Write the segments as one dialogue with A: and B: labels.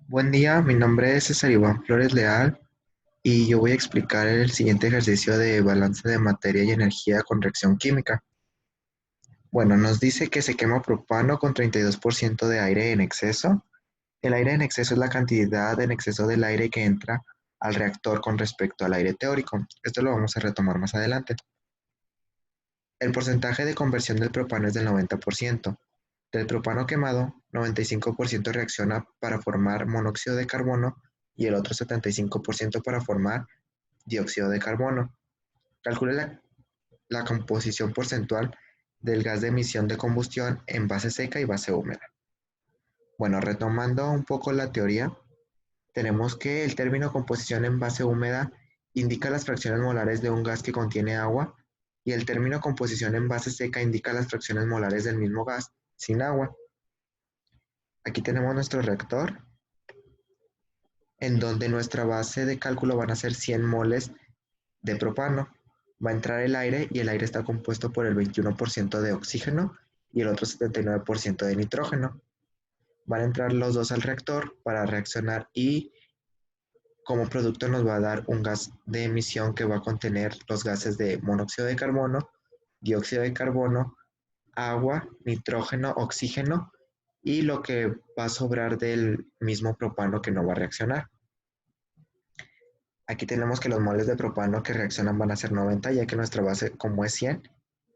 A: Buen día, mi nombre es César Iván Flores Leal y yo voy a explicar el siguiente ejercicio de balance de materia y energía con reacción química. Bueno, nos dice que se quema propano con 32% de aire en exceso. El aire en exceso es la cantidad en exceso del aire que entra al reactor con respecto al aire teórico. Esto lo vamos a retomar más adelante. El porcentaje de conversión del propano es del 90%. Del propano quemado, 95% reacciona para formar monóxido de carbono y el otro 75% para formar dióxido de carbono. Calcule la composición porcentual del gas de emisión de combustión en base seca y base húmeda. Bueno, retomando un poco la teoría, tenemos que el término composición en base húmeda indica las fracciones molares de un gas que contiene agua y el término composición en base seca indica las fracciones molares del mismo gas sin agua. Aquí tenemos nuestro reactor, en donde nuestra base de cálculo van a ser 100 moles de propano. Va a entrar el aire y el aire está compuesto por el 21% de oxígeno y el otro 79% de nitrógeno. Van a entrar los dos al reactor para reaccionar y como producto nos va a dar un gas de emisión que va a contener los gases de monóxido de carbono, dióxido de carbono, agua, nitrógeno, oxígeno y lo que va a sobrar del mismo propano que no va a reaccionar. Aquí tenemos que los moles de propano que reaccionan van a ser 90, ya que nuestra base como es 100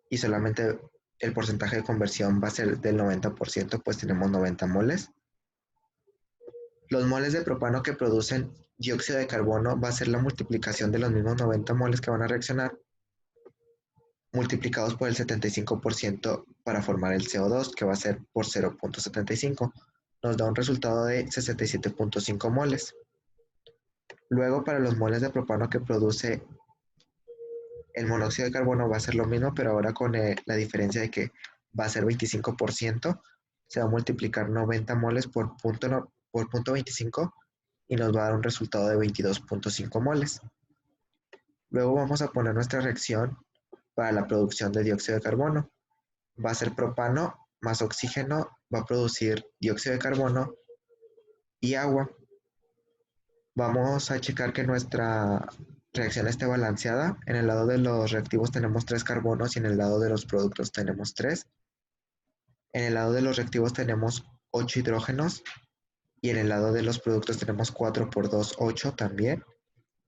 A: y solamente el porcentaje de conversión va a ser del 90%, pues tenemos 90 moles. Los moles de propano que producen dióxido de carbono va a ser la multiplicación de los mismos 90 moles que van a reaccionar, multiplicados por el 75% para formar el CO2, que va a ser por 0.75. Nos da un resultado de 67.5 moles. Luego, para los moles de propano que produce el monóxido de carbono va a ser lo mismo, pero ahora con la diferencia de que va a ser 25%, se va a multiplicar 90 moles por punto 25 y nos va a dar un resultado de 22.5 moles. Luego vamos a poner nuestra reacción para la producción de dióxido de carbono. Va a ser propano más oxígeno, va a producir dióxido de carbono y agua. Vamos a checar que nuestra reacción esté balanceada. En el lado de los reactivos tenemos 3 carbonos y en el lado de los productos tenemos 3. En el lado de los reactivos tenemos 8 hidrógenos y en el lado de los productos tenemos 4 por 2, 8 también.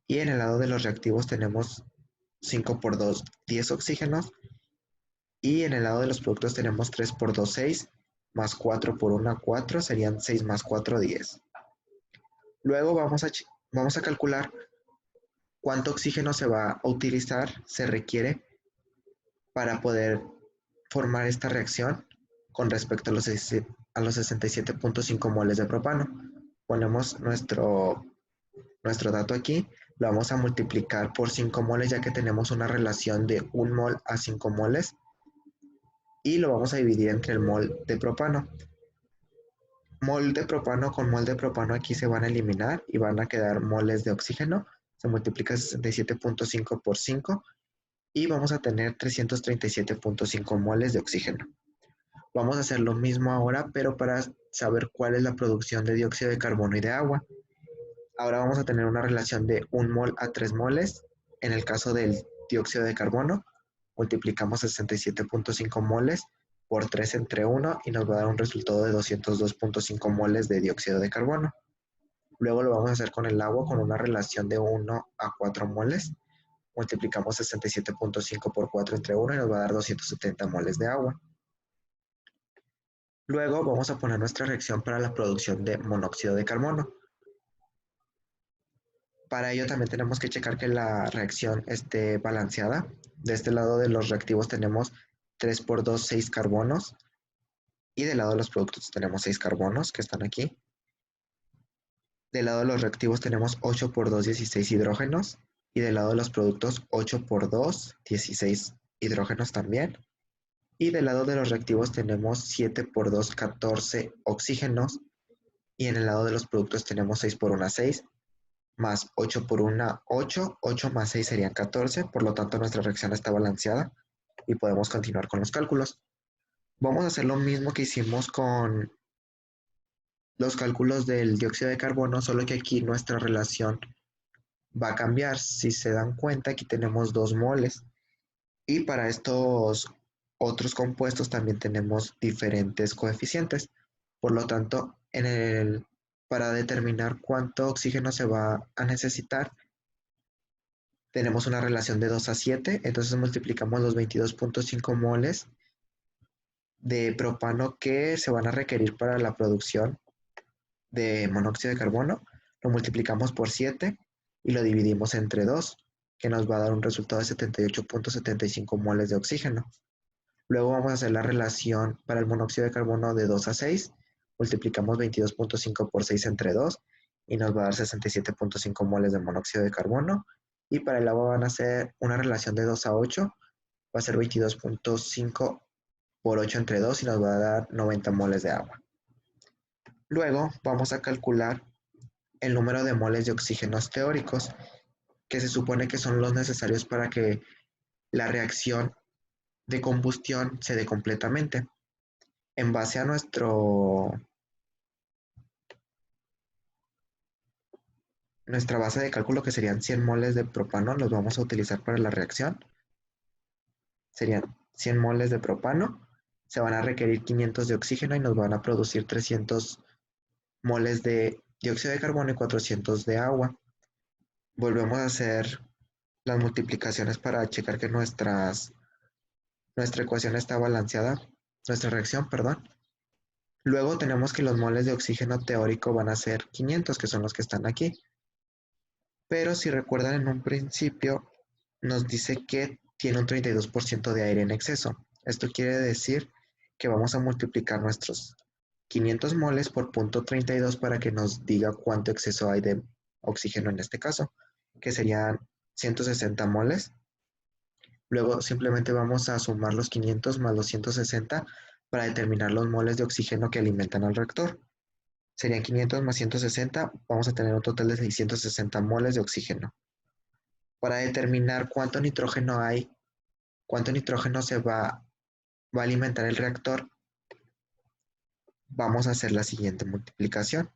A: Y en el lado de los reactivos tenemos 5 por 2, 10 oxígenos. Y en el lado de los productos tenemos 3 por 2, 6, más 4 por 1, 4, serían 6 más 4, 10. Luego vamos a calcular cuánto oxígeno se va a utilizar, se requiere para poder formar esta reacción con respecto a los 67.5 moles de propano. Ponemos nuestro dato aquí, lo vamos a multiplicar por 5 moles ya que tenemos una relación de 1 mol a 5 moles y lo vamos a dividir entre el mol de propano. Mol de propano con mol de propano aquí se van a eliminar y van a quedar moles de oxígeno. Se multiplica 67.5 por 5 y vamos a tener 337.5 moles de oxígeno. Vamos a hacer lo mismo ahora, pero para saber cuál es la producción de dióxido de carbono y de agua. Ahora vamos a tener una relación de 1 mol a 3 moles. En el caso del dióxido de carbono, multiplicamos 67.5 moles por 3 entre 1 y nos va a dar un resultado de 202.5 moles de dióxido de carbono. Luego lo vamos a hacer con el agua con una relación de 1 a 4 moles. Multiplicamos 67.5 por 4 entre 1 y nos va a dar 270 moles de agua. Luego vamos a poner nuestra reacción para la producción de monóxido de carbono. Para ello también tenemos que checar que la reacción esté balanceada. De este lado de los reactivos tenemos 3 por 2, 6 carbonos. Y del lado de los productos tenemos 6 carbonos que están aquí. Del lado de los reactivos tenemos 8 por 2, 16 hidrógenos. Y del lado de los productos 8 por 2, 16 hidrógenos también. Y del lado de los reactivos tenemos 7 por 2, 14 oxígenos. Y en el lado de los productos tenemos 6 por 1, 6. Más 8 por 1, 8. 8 más 6 serían 14. Por lo tanto, nuestra reacción está balanceada. Y podemos continuar con los cálculos. Vamos a hacer lo mismo que hicimos con los cálculos del dióxido de carbono, solo que aquí nuestra relación va a cambiar. Si se dan cuenta, aquí tenemos 2 moles. Y para estos otros compuestos también tenemos diferentes coeficientes. Por lo tanto, para determinar cuánto oxígeno se va a necesitar, tenemos una relación de 2 a 7. Entonces multiplicamos los 22.5 moles de propano que se van a requerir para la producción de monóxido de carbono, lo multiplicamos por 7 y lo dividimos entre 2, que nos va a dar un resultado de 78.75 moles de oxígeno. Luego vamos a hacer la relación para el monóxido de carbono de 2 a 6, multiplicamos 22.5 por 6 entre 2 y nos va a dar 67.5 moles de monóxido de carbono. Y para el agua van a ser una relación de 2 a 8, va a ser 22.5 por 8 entre 2 y nos va a dar 90 moles de agua. Luego vamos a calcular el número de moles de oxígenos teóricos, que se supone que son los necesarios para que la reacción de combustión se dé completamente. En base a nuestra base de cálculo, que serían 100 moles de propano, los vamos a utilizar para la reacción. Serían 100 moles de propano, se van a requerir 500 de oxígeno y nos van a producir 300 moles de dióxido de carbono y 400 de agua. Volvemos a hacer las multiplicaciones para checar que nuestra ecuación está balanceada, nuestra reacción, perdón. Luego tenemos que los moles de oxígeno teórico van a ser 500, que son los que están aquí. Pero si recuerdan, en un principio nos dice que tiene un 32% de aire en exceso. Esto quiere decir que vamos a multiplicar nuestros 500 moles por 0.32 para que nos diga cuánto exceso hay de oxígeno en este caso, que serían 160 moles. Luego simplemente vamos a sumar los 500 más los 160 para determinar los moles de oxígeno que alimentan al reactor. Serían 500 más 160, vamos a tener un total de 660 moles de oxígeno. Para determinar cuánto nitrógeno hay, cuánto nitrógeno se va a alimentar el reactor, vamos a hacer la siguiente multiplicación.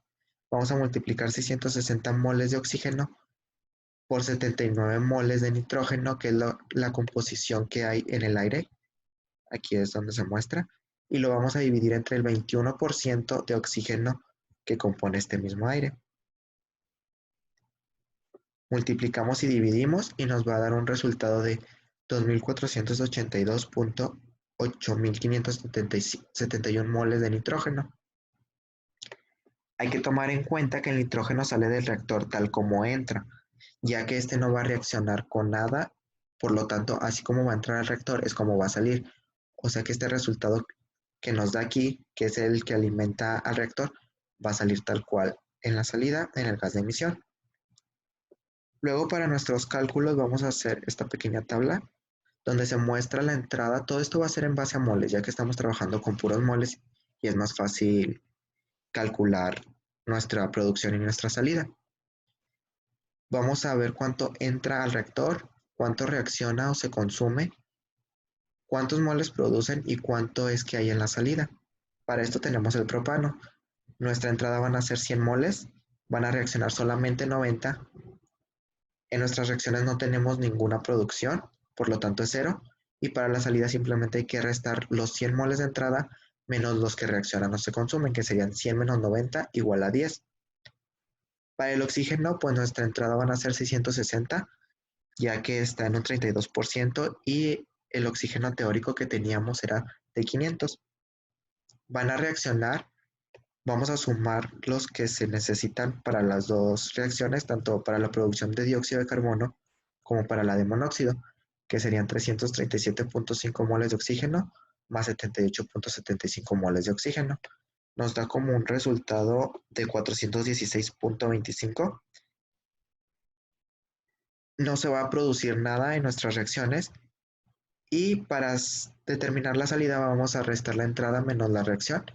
A: Vamos a multiplicar 660 moles de oxígeno por 79 moles de nitrógeno, que es la composición que hay en el aire. Aquí es donde se muestra. Y lo vamos a dividir entre el 21% de oxígeno que compone este mismo aire. Multiplicamos y dividimos y nos va a dar un resultado de 2482.8571 moles de nitrógeno. Hay que tomar en cuenta que el nitrógeno sale del reactor tal como entra, ya que este no va a reaccionar con nada, por lo tanto, así como va a entrar al reactor es como va a salir. O sea que este resultado que nos da aquí, que es el que alimenta al reactor, va a salir tal cual en la salida, en el gas de emisión. Luego, para nuestros cálculos vamos a hacer esta pequeña tabla donde se muestra la entrada. Todo esto va a ser en base a moles, ya que estamos trabajando con puros moles y es más fácil calcular nuestra producción y nuestra salida. Vamos a ver cuánto entra al reactor, cuánto reacciona o se consume, cuántos moles producen y cuánto es que hay en la salida. Para esto tenemos el propano. Nuestra entrada van a ser 100 moles, van a reaccionar solamente 90. En nuestras reacciones no tenemos ninguna producción, por lo tanto es 0. Y para la salida simplemente hay que restar los 100 moles de entrada menos los que reaccionan o se consumen, que serían 100 menos 90 igual a 10. Para el oxígeno, pues nuestra entrada van a ser 660, ya que está en un 32% y el oxígeno teórico que teníamos era de 500. Van a reaccionar, vamos a sumar los que se necesitan para las dos reacciones, tanto para la producción de dióxido de carbono como para la de monóxido, que serían 337.5 moles de oxígeno más 78.75 moles de oxígeno. Nos da como un resultado de 416.25. No se va a producir nada en nuestras reacciones y para determinar la salida vamos a restar la entrada menos la reacción.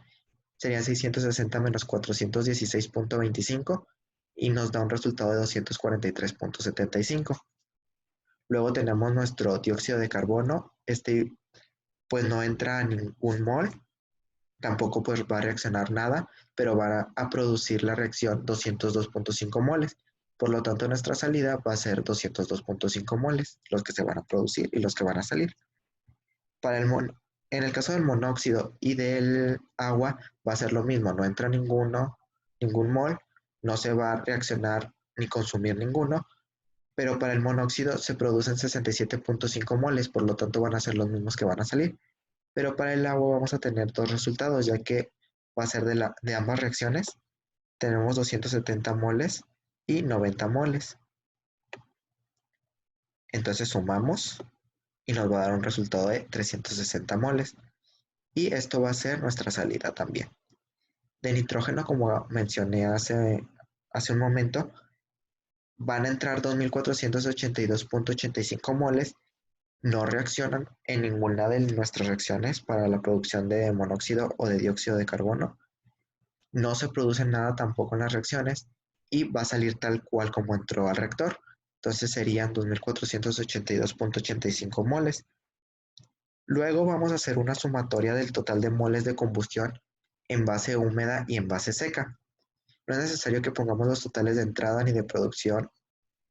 A: Serían 660 menos 416.25 y nos da un resultado de 243.75. Luego tenemos nuestro dióxido de carbono. Este pues no entra a ningún mol, tampoco pues va a reaccionar nada, pero va a producir la reacción 202.5 moles. Por lo tanto, nuestra salida va a ser 202.5 moles, los que se van a producir y los que van a salir. Para en el caso del monóxido y del agua va a ser lo mismo, no entra ningún mol, no se va a reaccionar ni consumir ninguno, pero para el monóxido se producen 67.5 moles, por lo tanto van a ser los mismos que van a salir. Pero para el agua vamos a tener dos resultados, ya que va a ser de ambas reacciones. Tenemos 270 moles y 90 moles. Entonces sumamos y nos va a dar un resultado de 360 moles. Y esto va a ser nuestra salida también. De nitrógeno, como mencioné hace un momento, van a entrar 2482.85 moles, no reaccionan en ninguna de nuestras reacciones para la producción de monóxido o de dióxido de carbono. No se produce nada tampoco en las reacciones y va a salir tal cual como entró al reactor. Entonces serían 2482.85 moles. Luego vamos a hacer una sumatoria del total de moles de combustión en base húmeda y en base seca. No es necesario que pongamos los totales de entrada ni de producción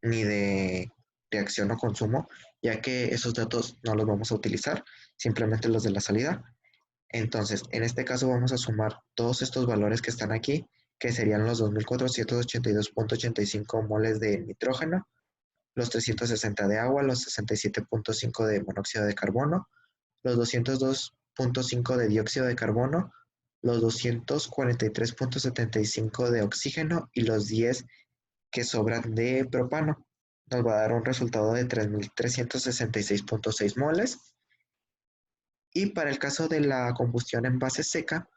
A: ni de reacción o consumo, ya que esos datos no los vamos a utilizar, simplemente los de la salida. Entonces, en este caso vamos a sumar todos estos valores que están aquí, que serían los 2482.85 moles de nitrógeno, los 360 de agua, los 67.5 de monóxido de carbono, los 202.5 de dióxido de carbono, los 243.75 de oxígeno y los 10 que sobran de propano. Nos va a dar un resultado de 3.366.6 moles. Y para el caso de la combustión en base seca,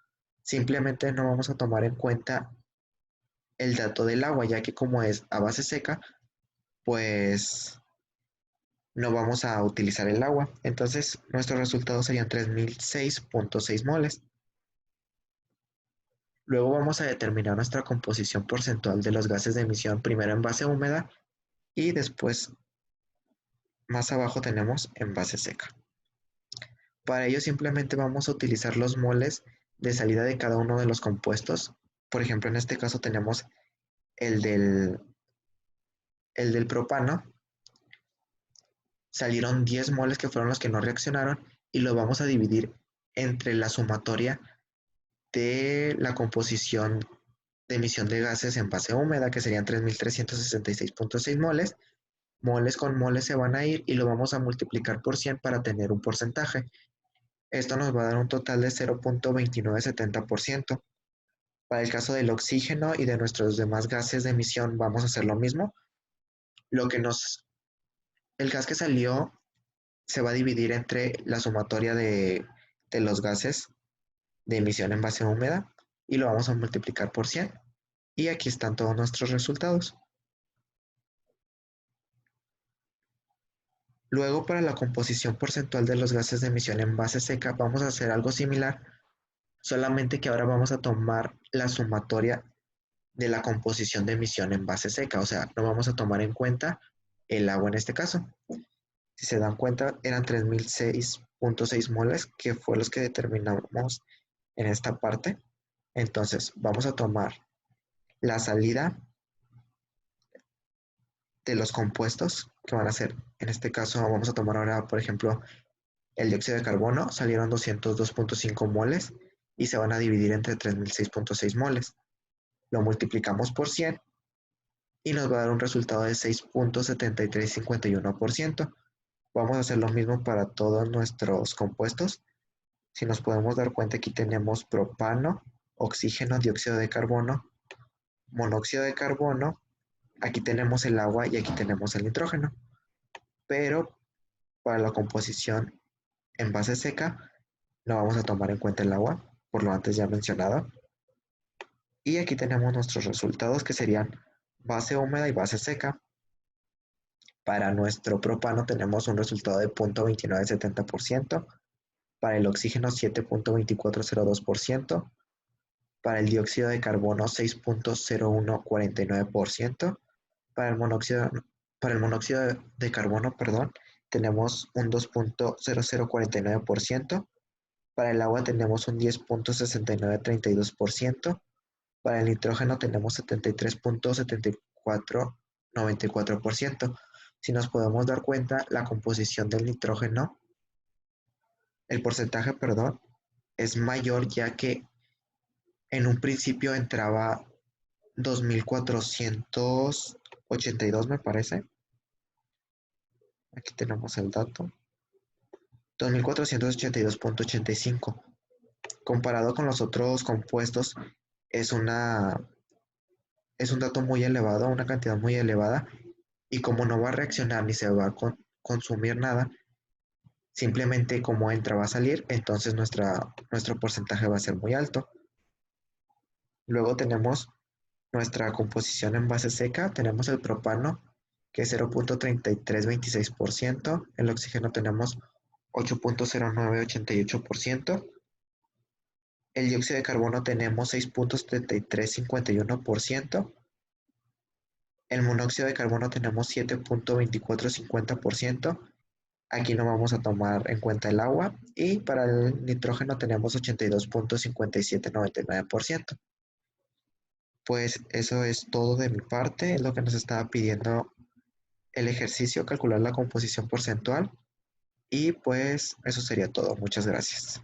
A: simplemente no vamos a tomar en cuenta el dato del agua, ya que como es a base seca, pues no vamos a utilizar el agua. Entonces, nuestros resultados serían 3006.6 moles. Luego vamos a determinar nuestra composición porcentual de los gases de emisión, primero en base húmeda y después más abajo tenemos en base seca. Para ello simplemente vamos a utilizar los moles de salida de cada uno de los compuestos. Por ejemplo, en este caso tenemos el del propano. Salieron 10 moles que fueron los que no reaccionaron y lo vamos a dividir entre la sumatoria de la composición de emisión de gases en base húmeda, que serían 3.366.6 moles. Moles con moles se van a ir y lo vamos a multiplicar por 100 para tener un porcentaje. Esto nos va a dar un total de 0.2970%. Para el caso del oxígeno y de nuestros demás gases de emisión vamos a hacer lo mismo. El gas que salió se va a dividir entre la sumatoria de los gases de emisión en base húmeda y lo vamos a multiplicar por 100. Y aquí están todos nuestros resultados. Luego, para la composición porcentual de los gases de emisión en base seca, vamos a hacer algo similar, solamente que ahora vamos a tomar la sumatoria de la composición de emisión en base seca, o sea, no vamos a tomar en cuenta el agua en este caso. Si se dan cuenta, eran 3006.6 moles, que fue los que determinamos en esta parte. Entonces, vamos a tomar la salida de los compuestos que van a ser, en este caso, vamos a tomar ahora, por ejemplo, el dióxido de carbono, salieron 202.5 moles y se van a dividir entre 3006.6 moles. Lo multiplicamos por 100 y nos va a dar un resultado de 6.7351%. Vamos a hacer lo mismo para todos nuestros compuestos. Si nos podemos dar cuenta, aquí tenemos propano, oxígeno, dióxido de carbono, monóxido de carbono, aquí tenemos el agua y aquí tenemos el nitrógeno. Pero para la composición en base seca no vamos a tomar en cuenta el agua, por lo antes ya mencionado. Y aquí tenemos nuestros resultados que serían base húmeda y base seca. Para nuestro propano tenemos un resultado de 0.2970%, para el oxígeno 7.2402%, para el dióxido de carbono 6.0149%, para el monóxido de carbono, perdón, tenemos un 2.0049%, Para el agua tenemos un 10,6932%. Para el nitrógeno tenemos 73,7494%. Si nos podemos dar cuenta, la composición del nitrógeno, el porcentaje, perdón, es mayor ya que en un principio entraba 2482, me parece. Aquí tenemos el dato. 2482,85. Comparado con los otros compuestos, es es un dato muy elevado, una cantidad muy elevada, y como no va a reaccionar ni se va a consumir nada, simplemente como entra va a salir, entonces nuestro porcentaje va a ser muy alto. Luego tenemos nuestra composición en base seca, tenemos el propano, que es 0,3326%, el oxígeno tenemos 8,0988%, el dióxido de carbono tenemos 6,7351%, el monóxido de carbono tenemos 7,2450%. Aquí no vamos a tomar en cuenta el agua. Y para el nitrógeno tenemos 82,5799%. Pues eso es todo de mi parte. Es lo que nos estaba pidiendo el ejercicio, calcular la composición porcentual. Y pues eso sería todo. Muchas gracias.